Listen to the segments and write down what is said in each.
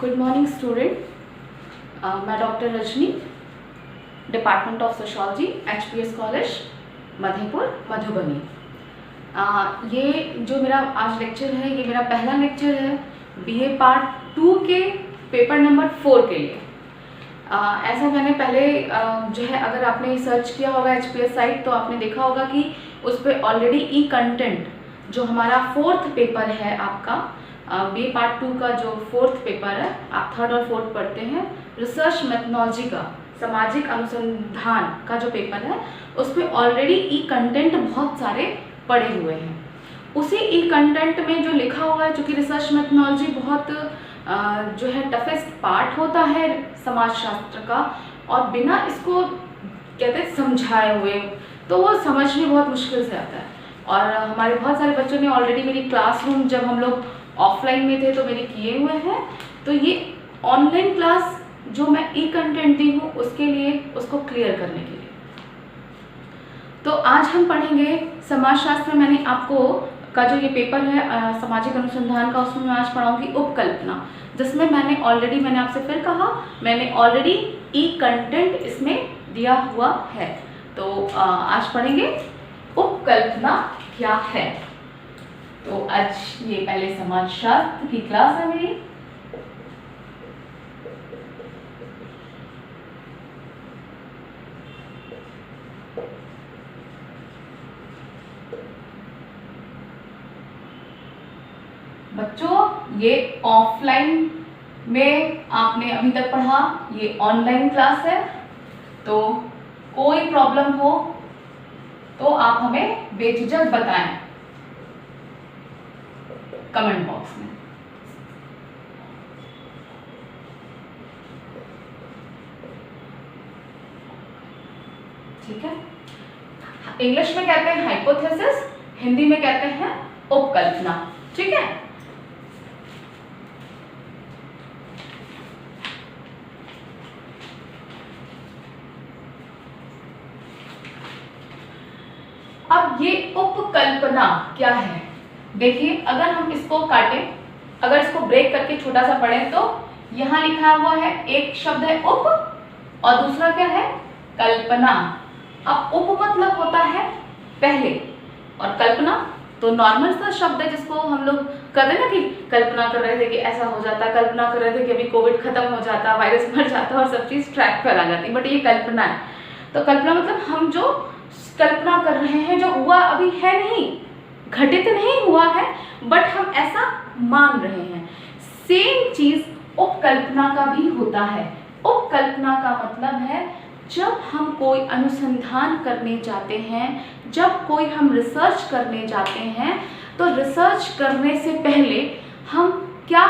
Good morning student. मैं doctor Rajni, department of sociology, HPS college Madhepur Madhubani. ये जो मेरा आज लेक्चर है, ये मेरा पहला लेक्चर है BA पार्ट 2 के पेपर नंबर 4 के लिए। ऐसा मैंने पहले जो है, अगर आपने सर्च किया होगा HPS साइट तो आपने देखा होगा कि उस पर ऑलरेडी ई कंटेंट जो हमारा 4th पेपर है आपका, BA पार्ट 2 का जो 4th पेपर है, आप 3rd और 4th पढ़ते हैं, रिसर्च मेथोडोलॉजी का, सामाजिक अनुसंधान का जो पेपर है, उस पर ऑलरेडी ई कंटेंट बहुत सारे पढ़े हुए हैं। उसी ई कंटेंट में जो लिखा हुआ है, चूँकि रिसर्च मेथोडोलॉजी बहुत जो है टफेस्ट पार्ट होता है समाजशास्त्र का, और बिना इसको कहते हैं समझाए हुए तो वो समझने बहुत मुश्किल से आता है। और हमारे बहुत सारे बच्चों ने ऑलरेडी मेरी क्लासरूम, जब हम लोग ऑफलाइन में थे तो मेरे किए हुए हैं, तो ये ऑनलाइन क्लास जो मैं ई कंटेंट दी हूँ उसके लिए, उसको क्लियर करने के लिए। तो आज हम पढ़ेंगे समाजशास्त्र। मैंने आपको का जो ये पेपर है सामाजिक अनुसंधान का, उसमें मैं आज पढ़ाऊंगी उपकल्पना, जिसमें मैंने आपसे फिर कहा, मैंने ऑलरेडी ई कंटेंट इसमें दिया हुआ है। तो आज पढ़ेंगे उपकल्पना क्या है। तो आज ये पहले समाजशास्त्र की क्लास है मेरी। बच्चों, ये ऑफलाइन में आपने अभी तक पढ़ा, ये ऑनलाइन क्लास है, तो कोई प्रॉब्लम हो तो आप हमें बेझिझक बताएं कमेंट बॉक्स में। ठीक है, इंग्लिश में कहते हैं हाइपोथेसिस, हिंदी में कहते हैं उपकल्पना। ठीक है, अब ये उपकल्पना क्या है, देखिए, अगर हम इसको काटें, अगर इसको ब्रेक करके छोटा सा पढ़ें तो यहां लिखा हुआ है, एक शब्द है उप और दूसरा क्या है, कल्पना। अब उप मतलब होता है पहले, और कल्पना तो नॉर्मल सा शब्द है जिसको हम लोग कहते हैं ना कि कल्पना कर रहे थे कि ऐसा हो जाता, कल्पना कर रहे थे कि अभी कोविड खत्म हो जाता, वायरस मर जाता और सब चीज ट्रैक पर आ जाती, बट ये कल्पना है। तो कल्पना मतलब हम जो कल्पना कर रहे हैं, जो हुआ अभी है नहीं, घटित नहीं हुआ है, बट हम ऐसा मान रहे हैं। सेम चीज उपकल्पना का भी होता है। उपकल्पना का मतलब है जब हम कोई अनुसंधान करने जाते हैं, जब कोई हम रिसर्च करने जाते हैं, तो रिसर्च करने से पहले हम क्या,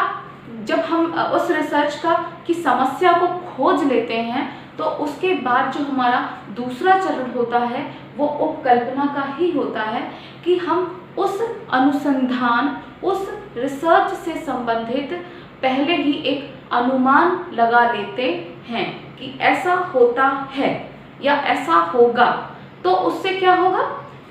जब हम उस रिसर्च का की समस्या को खोज लेते हैं, तो उसके बाद जो हमारा दूसरा चरण होता है वो उपकल्पना का ही होता है कि हम उस अनुसंधान, उस रिसर्च से संबंधित पहले ही एक अनुमान लगा लेते हैं कि ऐसा होता है या ऐसा होगा। तो उससे क्या होगा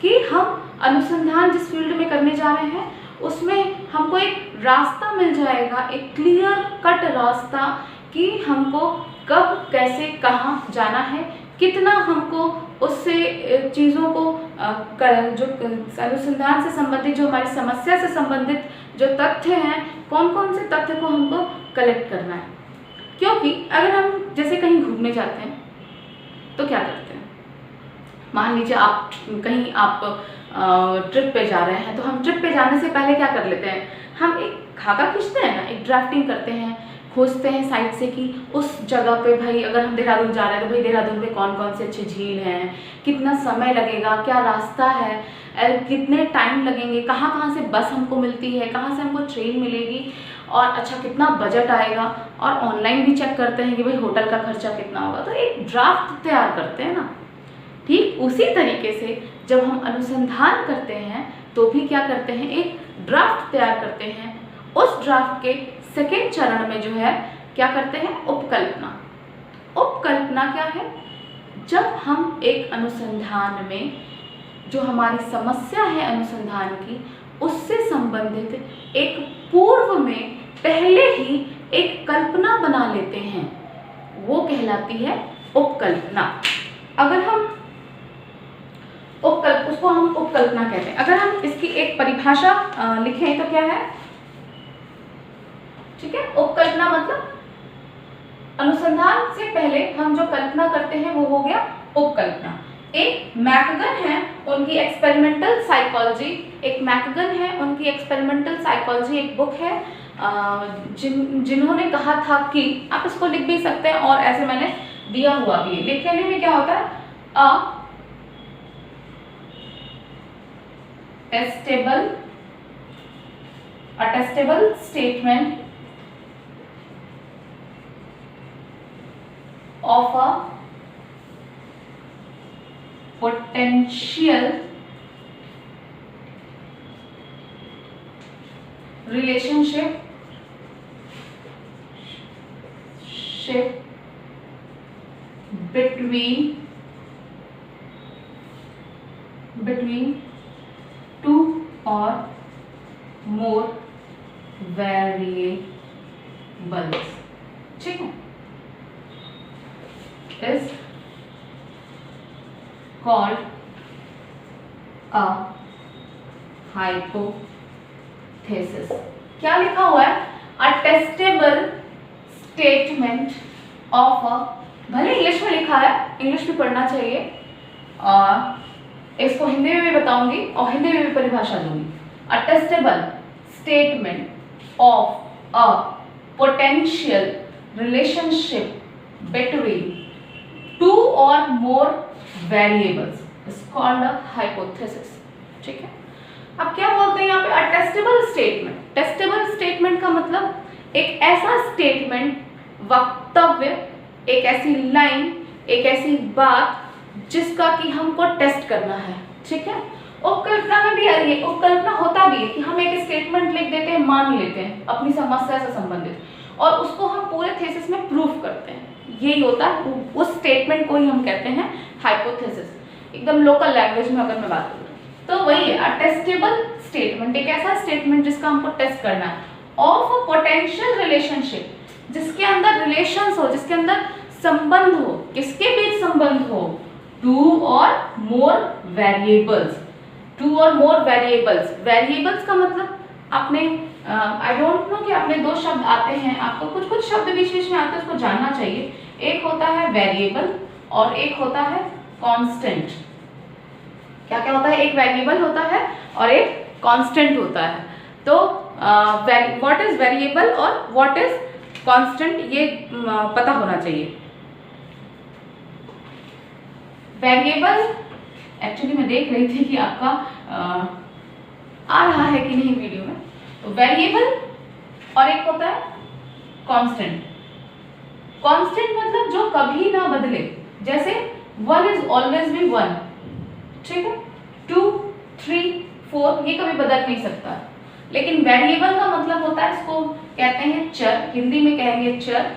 कि हम अनुसंधान जिस फील्ड में करने जा रहे हैं उसमें हमको एक रास्ता मिल जाएगा, एक क्लियर कट रास्ता कि हमको कब, कैसे, कहाँ जाना है, कितना हमको उससे चीज़ों को जो अनुसंधान से संबंधित, जो हमारी समस्या से संबंधित जो तथ्य हैं, कौन कौन से तथ्य को हमको कलेक्ट करना है। क्योंकि अगर हम जैसे कहीं घूमने जाते हैं तो क्या करते हैं, मान लीजिए आप कहीं ट्रिप पे जा रहे हैं, तो हम ट्रिप पे जाने से पहले क्या कर लेते हैं, हम एक खाका खींचते हैं ना, एक ड्राफ्टिंग करते हैं, खोजते हैं साइट से कि उस जगह पे, भाई अगर हम देहरादून जा रहे हैं तो भाई देहरादून में कौन कौन से अच्छे झील हैं, कितना समय लगेगा, क्या रास्ता है, कितने टाइम लगेंगे, कहाँ कहाँ से बस हमको मिलती है, कहाँ से हमको ट्रेन मिलेगी, और अच्छा कितना बजट आएगा, और ऑनलाइन भी चेक करते हैं कि भाई होटल का खर्चा कितना होगा। तो एक ड्राफ्ट तैयार करते हैं ना। ठीक उसी तरीके से जब हम अनुसंधान करते हैं तो भी क्या करते हैं, एक ड्राफ्ट तैयार करते हैं। उस ड्राफ्ट के सेकेंड चरण में जो है क्या करते हैं, उपकल्पना। उपकल्पना क्या है, जब हम एक अनुसंधान में जो हमारी समस्या है अनुसंधान की, उससे संबंधित एक पूर्व में पहले ही एक कल्पना बना लेते हैं, वो कहलाती है उपकल्पना। अगर हम उसको हम उपकल्पना कहते हैं। अगर हम इसकी एक परिभाषा लिखें तो क्या है, ठीक है, उपकल्पना मतलब अनुसंधान से पहले हम जो कल्पना करते हैं वो हो गया उपकल्पना। एक मैकगन है, उनकी एक्सपेरिमेंटल साइकोलॉजी, एक बुक है जिन्होंने कहा था कि, आप इसको लिख भी सकते हैं और ऐसे मैंने दिया हुआ भी है, लिखने में क्या होता है, testable statement of a potential relationship between two or more variables, ठीक है, is called a hypothesis। क्या लिखा हुआ है, a testable statement of a, भले इंग्लिश में लिखा है, इंग्लिश भी पढ़ना चाहिए, इसको हिंदी में भी बताऊंगी और हिंदी में भी परिभाषा दूंगी। a testable statement of a potential relationship between two or more variables is called a hypothesis, ठीक है। अब क्या बोलते हैं यहाँ पे, टेस्टेबल स्टेटमेंट। टेस्टेबल स्टेटमेंट का मतलब एक ऐसा स्टेटमेंट, वक्तव्य, एक ऐसी लाइन, एक ऐसी बात जिसका कि हमको टेस्ट करना है, ठीक है। उपकल्पना में भी ये उपकल्पना होता भी है कि हम एक स्टेटमेंट लिख देते हैं, मान लेते हैं अपनी समस्या से संबंधित, और उसको हम पूरे थीसिस में प्रूफ करते हैं, यही होता है, उस स्टेटमेंट को ही हम कहते हैं हाइपोथेसिस। एकदम लोकल लैंग्वेज में अगर मैं बात करूँ तो वही है, टेस्टेबल स्टेटमेंट, एक ऐसा स्टेटमेंट जिसका हमको टेस्ट करना है, ऑफ अ पोटेंशियल रिलेशनशिप, जिसके अंदर रिलेशंस हो, जिसके अंदर संबंध हो, किसके बीच संबंध हो, टू और मोर वेरिएबल्स। वेरिएबल्स का मतलब आपने आई डोंट नो कि आपने दो शब्द आते हैं, आपको कुछ शब्द बीच में आते हैं, उसको जानना चाहिए। एक होता है वेरिएबल और एक होता है कांस्टेंट। क्या क्या होता है, एक वेरिएबल होता है और एक कांस्टेंट होता है। तो व्हाट इज वेरिएबल और व्हाट इज कांस्टेंट, ये पता होना चाहिए। वेरिएबल, एक्चुअली मैं देख रही थी कि आपका आ रहा है कि नहीं वीडियो में, तो वेरिएबल और एक होता है कांस्टेंट। कांस्टेंट मतलब जो कभी ना बदले, जैसे 1 इज ऑलवेज बी 1, ठीक है, 2, 3, 4 ये कभी बदल नहीं सकता। लेकिन वेरिएबल का मतलब होता है, इसको कहते हैं चर, हिंदी में कहेंगे चर,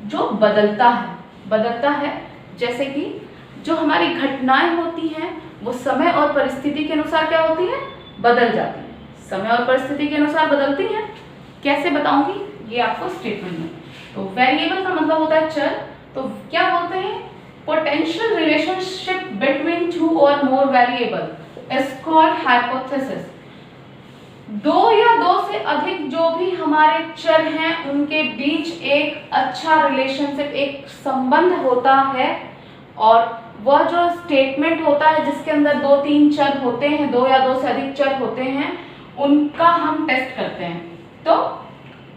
जो बदलता है। जैसे कि जो हमारी घटनाएं होती हैं वो समय और परिस्थिति के अनुसार क्या होती है, बदल जाती है, समय और परिस्थिति के अनुसार बदलती हैं। कैसे बताऊंगी ये आपको स्टेटमेंट में। तो वेरिएबल का मतलब होता है चर। तो क्या बोलते हैं, पोटेंशियल रिलेशनशिप बिटवीन 2 और मोर वेरिएबल इज कॉल्ड हाइपोथेसिस। 2 या 2 से अधिक जो भी हमारे चर हैं उनके बीच एक अच्छा रिलेशनशिप, एक संबंध होता है, और वह जो स्टेटमेंट होता है जिसके अंदर 2-3 चर होते हैं, 2 या 2 से अधिक चर होते हैं, उनका हम टेस्ट करते हैं। तो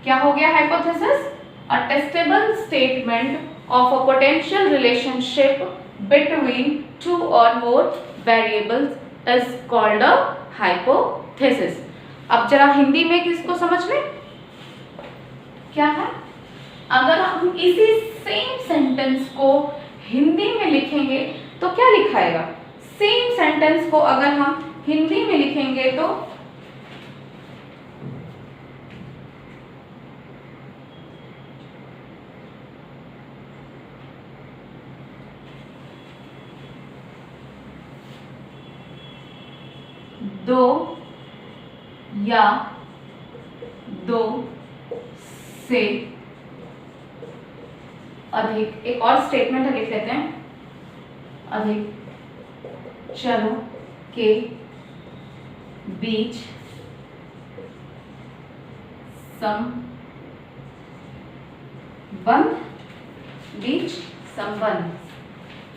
क्या हो गया hypothesis, a testable statement of a potential relationship between 2 और मोर variables is called a hypothesis. अब जरा हिंदी में किसको समझ लें क्या है। अगर हम इसी सेम सेंटेंस को हिंदी में लिखेंगे तो क्या लिखाएगा, सेम सेंटेंस को अगर हम हिंदी में लिखेंगे तो दो या 2 से अधिक, एक और स्टेटमेंट है, लिख लेते हैं, अधिक चरों के बीच संबंध,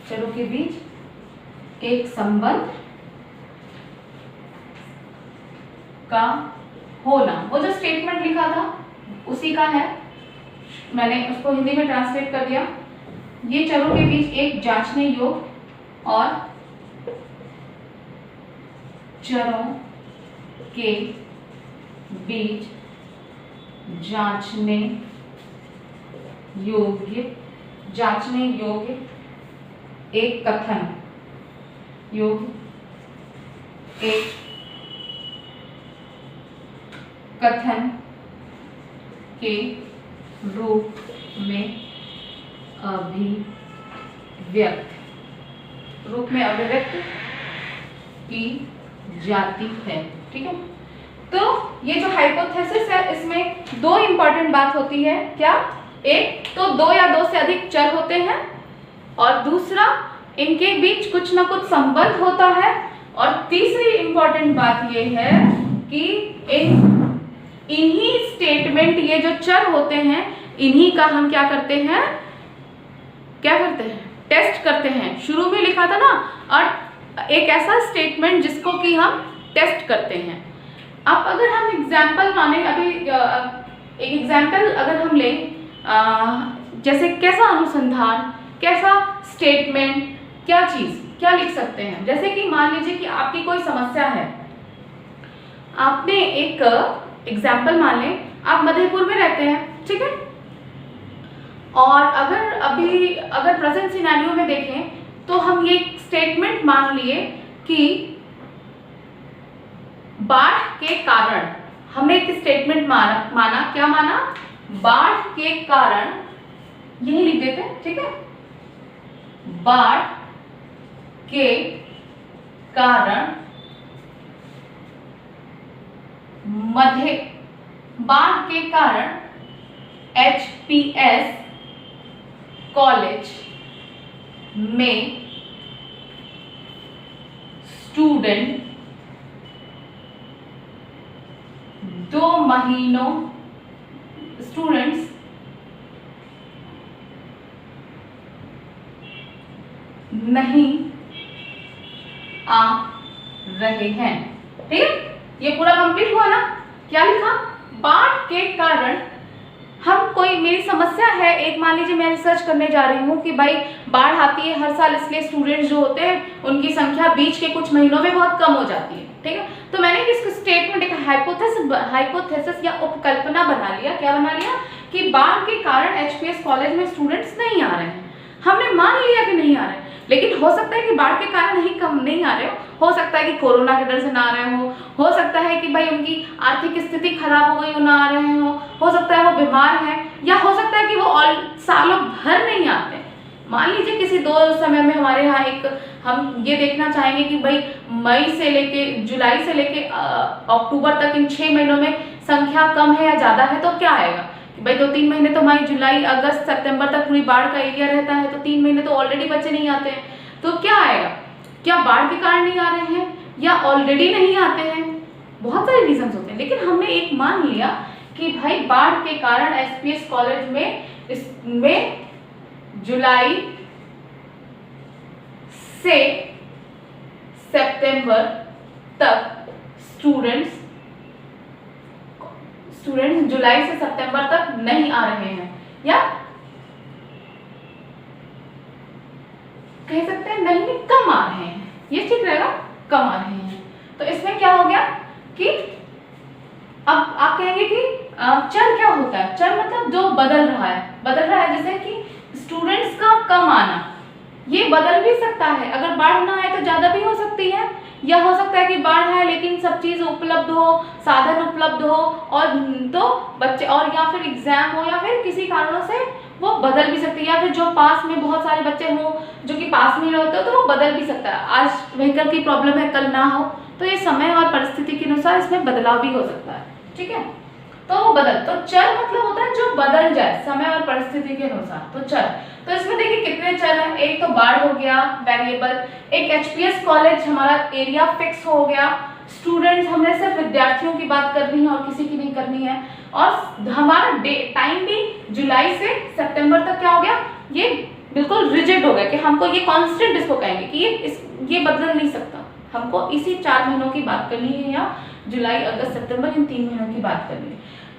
चरों के बीच एक संबंध का होना। वो जो स्टेटमेंट लिखा था उसी का है, मैंने उसको हिंदी में ट्रांसलेट कर दिया। ये चरों के बीच एक जांचने योग्य और चरों के बीच जांचने योग्य एक कथन, के रूप में अभिव्यक्त की जाती है। ठीक है, तो ये जो हाइपोथेसिस है इसमें दो इंपॉर्टेंट बात होती है। क्या? एक तो दो या दो से अधिक चर होते हैं, और दूसरा इनके बीच कुछ ना कुछ संबंध होता है, और तीसरी इंपॉर्टेंट बात ये है कि इन्हीं स्टेटमेंट, ये जो चर होते हैं इन्हीं का हम क्या करते हैं, टेस्ट करते हैं। शुरू में लिखा था ना, और एक ऐसा स्टेटमेंट जिसको कि हम टेस्ट करते हैं। अब अगर हम एग्जाम्पल माने, अभी एक एग्जाम्पल अगर हम लें, जैसे कैसा अनुसंधान, कैसा स्टेटमेंट, क्या चीज, क्या लिख सकते हैं। जैसे कि मान लीजिए कि आपकी कोई समस्या है, आपने एक एग्जाम्पल मान लें, आप मधेपुर में रहते हैं, ठीक है, और अगर प्रेजेंट सिनेरियो में देखें तो हम ये स्टेटमेंट मान लिए कि बाढ़ के कारण, हमने एक स्टेटमेंट माना, क्या माना, बाढ़ के कारण, यही लिख देते हैं, ठीक है, बाढ़ के कारण HPS कॉलेज में स्टूडेंट 2 महीनों स्टूडेंट्स नहीं आ रहे हैं। ठीक है, ये पूरा कंप्लीट हुआ ना। क्या लिखा, बाढ़ के कारण हम, कोई मेरी समस्या है, एक मान लीजिए मैं रिसर्च करने जा रही हूँ कि भाई बाढ़ आती है हर साल, इसलिए स्टूडेंट्स जो होते हैं उनकी संख्या बीच के कुछ महीनों में बहुत कम हो जाती है। ठीक है, तो मैंने किस स्टेटमेंट, एक हाइपोथेसिस या उपकल्पना बना लिया। क्या बना लिया कि बाढ़ के कारण HPS कॉलेज में स्टूडेंट्स नहीं आ रहे हैं। हमने मान लिया कि नहीं आ रहे, लेकिन हो सकता है कि बाढ़ के कारण नहीं आ रहे हो सकता है कि कोरोना के डर से ना आ रहे हो सकता है कि भाई उनकी आर्थिक स्थिति खराब हो गई हो, ना आ रहे हो सकता है वो बीमार है, या हो सकता है कि वो सालों भर नहीं आते। मान लीजिए किसी दो समय में हमारे यहाँ हम ये देखना चाहेंगे कि भाई जुलाई से लेके अक्टूबर तक इन 6 महीनों में संख्या कम है या ज्यादा है, तो क्या आएगा भाई 2-3 महीने तो मई, जुलाई, अगस्त, सितंबर तक पूरी बाढ़ का एरिया रहता है, तो 3 महीने तो ऑलरेडी बच्चे नहीं आते हैं। तो क्या आएगा, क्या बाढ़ के कारण नहीं आ रहे हैं या ऑलरेडी नहीं आते हैं, बहुत सारे रीजंस होते हैं। लेकिन हमने एक मान लिया कि भाई बाढ़ के कारण HPS कॉलेज में जुलाई से सितंबर तक स्टूडेंट्स जुलाई से सितंबर तक नहीं आ रहे हैं, या कह सकते हैं नहीं, कम आ रहे हैं, ये ठीक रहेगा, कम आ रहे हैं। तो इसमें क्या हो गया कि अब आप कहेंगे कि चर क्या होता है। चर मतलब जो बदल रहा है, जैसे कि स्टूडेंट्स का कम आना, ये बदल भी सकता है। अगर बाढ़ ना आए तो ज्यादा भी हो सकती है, या हो सकता है कि बाढ़ है लेकिन सब चीज उपलब्ध हो, साधन उपलब्ध हो, और तो बच्चे, और या फिर एग्जाम हो, या फिर किसी कारणों से वो बदल भी सकती है, या फिर जो पास में बहुत सारे बच्चे हो जो कि पास में रहते हो तो वो बदल भी सकता है। आज व्हीकल की प्रॉब्लम है, कल ना हो, तो ये समय और परिस्थिति के अनुसार इसमें बदलाव भी हो सकता है। ठीक है, तो वो बदल, तो चर मतलब होता है जो बदल जाए समय और परिस्थिति के अनुसार, तो चर। तो इसमें देखिए कितने चर हैं, एक तो बाढ़ हो गया वेरिएबल, एक एचपीएस कॉलेज हमारा एरिया फिक्स हो गया, स्टूडेंट्स हमने सिर्फ विद्यार्थियों की बात करनी है और किसी की नहीं करनी है, और हमारा टाइम भी जुलाई से सितंबर तक क्या हो गया, ये बिल्कुल रिजिड हो गया कि हमको ये कांस्टेंट इसको कहेंगे कि ये बदल नहीं सकता, हमको इसी 4 महीनों की बात करनी है या जुलाई अगस्त सितंबर इन 3 महीनों की बात करनी है।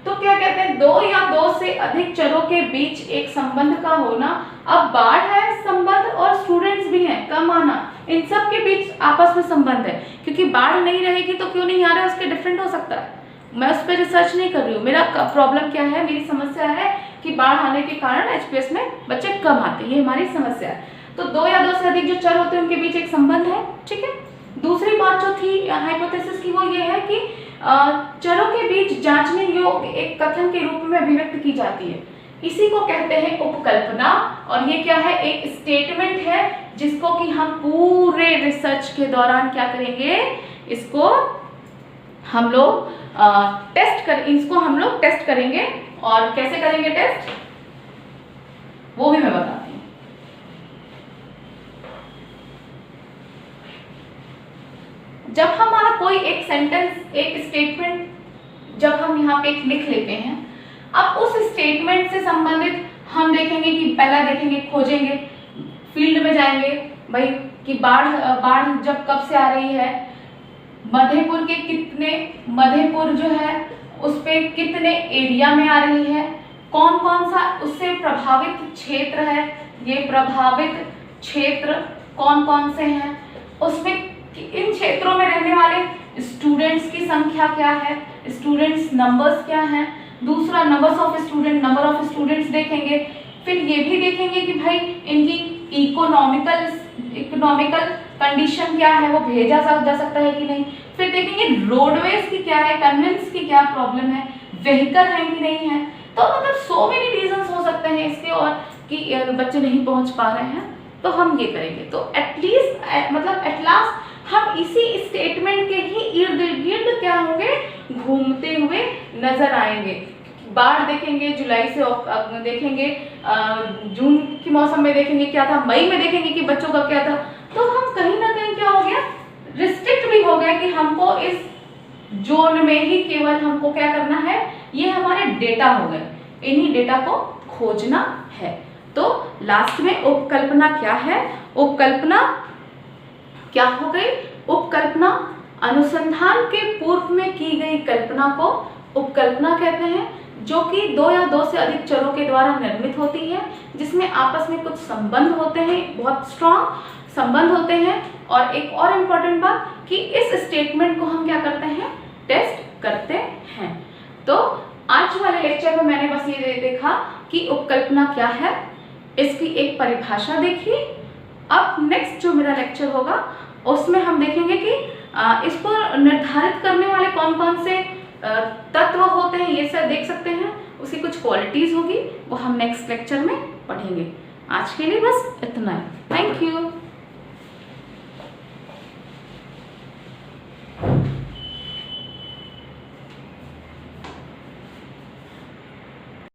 तो क्या कहते हैं, 2 या 2 से अधिक चरों के बीच एक संबंध का होना। अब बाढ़ है संबंध और स्टूडेंट्स भी हैं, कम आना, इन सब के बीच आपस में संबंध है, क्योंकि बाढ़ नहीं रहेगी तो क्यों नहीं आ रहा है उसके डिफरेंट हो सकता है। मैं उस पर रिसर्च नहीं कर रही हूँ, मेरा प्रॉब्लम क्या है, मेरी समस्या है कि बाढ़ आने के कारण एचपीएस में बच्चे कम आते हैं, ये हमारी समस्या है। तो 2 या 2 से अधिक जो चर होते हैं उनके बीच एक संबंध है, ठीक है। दूसरी बात जो थी हाइपोथेसिस की वो ये है कि चरों के बीच जांचने योग्य एक कथन के रूप में अभिव्यक्त की जाती है, इसी को कहते हैं उपकल्पना। और ये क्या है, एक स्टेटमेंट है जिसको कि हम पूरे रिसर्च के दौरान क्या करेंगे, इसको हम लोग टेस्ट करेंगे। और कैसे करेंगे टेस्ट, वो भी मैं बताती हूँ। जब हमारा कोई एक सेंटेंस, एक स्टेटमेंट जब हम यहाँ पे लिख लेते हैं, अब उस स्टेटमेंट से संबंधित हम देखेंगे कि पहला देखेंगे, खोजेंगे, फील्ड में जाएंगे भाई कि बाढ़ जब कब से आ रही है, मधेपुर जो है उस पे कितने एरिया में आ रही है, कौन कौन सा उससे प्रभावित क्षेत्र है, ये प्रभावित क्षेत्र कौन कौन से हैं, उसमें इन क्षेत्रों में रहने वाले स्टूडेंट्स की संख्या क्या है, स्टूडेंट्स नंबर्स क्या हैं, दूसरा नंबर ऑफ स्टूडेंट्स देखेंगे। फिर ये भी देखेंगे कि भाई इनकी इकोनॉमिकल कंडीशन क्या है, वो भेजा जा सकता है कि नहीं। फिर देखेंगे रोडवेज की क्या है, कन्वेंस की क्या प्रॉब्लम है, व्हीकल है कि नहीं है। तो मतलब सो मेनी रीजंस हो सकते हैं इसके, और कि बच्चे नहीं पहुंच पा रहे हैं, तो हम ये करेंगे। तो एटलीस्ट मतलब एट लास्ट हम इसी स्टेटमेंट के ही इर्द गिर्द क्या होंगे, घूमते हुए नजर आएंगे। बाढ़ देखेंगे, जुलाई से देखेंगे, जून के मौसम में देखेंगे क्या था, मई में देखेंगे कि बच्चों का क्या था। तो हम कहीं ना कहीं क्या हो गया, रिस्ट्रिक्ट भी हो गया कि हमको इस जोन में ही केवल हमको क्या करना है, ये हमारे डेटा हो गए, इन्हीं डेटा को खोजना है। तो लास्ट में उपकल्पना क्या है, उपकल्पना क्या हो गई, उपकल्पना अनुसंधान के पूर्व में की गई कल्पना को उपकल्पना कहते हैं, जो कि 2 या 2 से अधिक चरों के द्वारा निर्मित होती है, जिसमें आपस में कुछ संबंध होते हैं, बहुत स्ट्रॉन्ग संबंध होते हैं। और एक और इम्पॉर्टेंट बात कि इस स्टेटमेंट को हम क्या करते हैं, टेस्ट करते हैं। तो आज वाले लेक्चर में मैंने बस ये देखा कि उपकल्पना क्या है, इसकी एक परिभाषा देखी। अब नेक्स्ट जो मेरा लेक्चर होगा उसमें हम देखेंगे कि इसको निर्धारित करने वाले कौन कौन से तत्व होते हैं, ये सब देख सकते हैं, उसकी कुछ क्वालिटीज होगी, वो हम नेक्स्ट लेक्चर में पढ़ेंगे। आज के लिए बस इतना ही। Thank you.